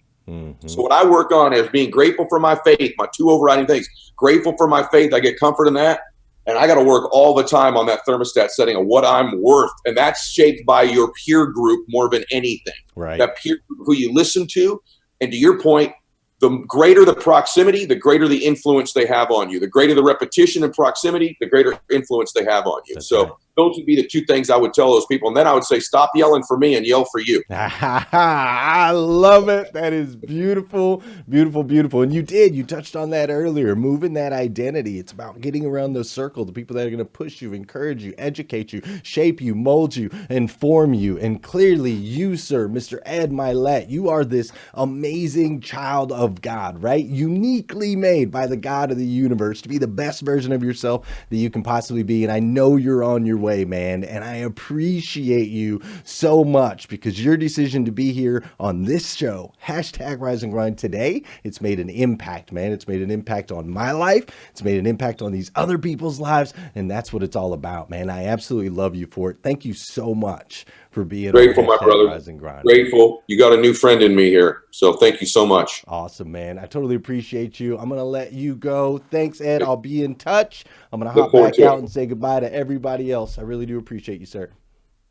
So what I work on is being grateful for my faith, my 2 overriding things. Grateful for my faith. I get comfort in that. And I got to work all the time on that thermostat setting of what I'm worth. And that's shaped by your peer group more than anything. Right. That peer group who you listen to. And to your point, the greater the proximity, the greater the influence they have on you. The greater the repetition and proximity, the greater influence they have on you. That's so right. Those would be the 2 things I would tell those people. And then I would say, stop yelling for me and yell for you. I love it. That is beautiful, beautiful, beautiful. And you touched on that earlier, moving that identity. It's about getting around those circles, the people that are going to push you, encourage you, educate you, shape you, mold you, inform you. And clearly you, sir, Mr. Ed Mylett, you are this amazing child of God, right? Uniquely made by the God of the universe to be the best version of yourself that you can possibly be. And I know you're on your way, man. And I appreciate you so much because your decision to be here on this show, #Rise and Grind today, it's made an impact, man. It's made an impact on my life. It's made an impact on these other people's lives. And that's what it's all about, man. I absolutely love you for it. Thank you so much for being grateful, my brother. Rise and Grind. Grateful. You got a new friend in me here. So thank you so much. Awesome, man. I totally appreciate you. I'm going to let you go. Thanks, Ed. I'll be in touch. I'm going to hop back out and say goodbye to everybody else. I really do appreciate you, sir.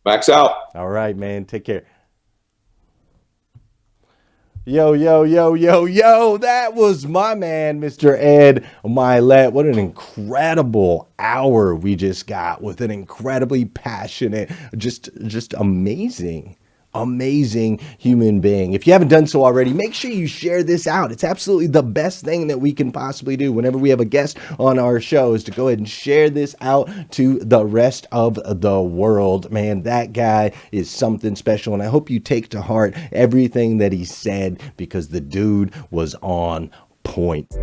Max out. All right, man. Take care. Yo, yo, yo, yo, yo. That was my man, Mr. Ed Mylett. What an incredible hour we just got with an incredibly passionate, just amazing human being. If you haven't done so already, make sure you share this out. It's absolutely the best thing that we can possibly do whenever we have a guest on our show is to go ahead and share this out to the rest of the world. Man, that guy is something special. And I hope you take to heart everything that he said because the dude was on point.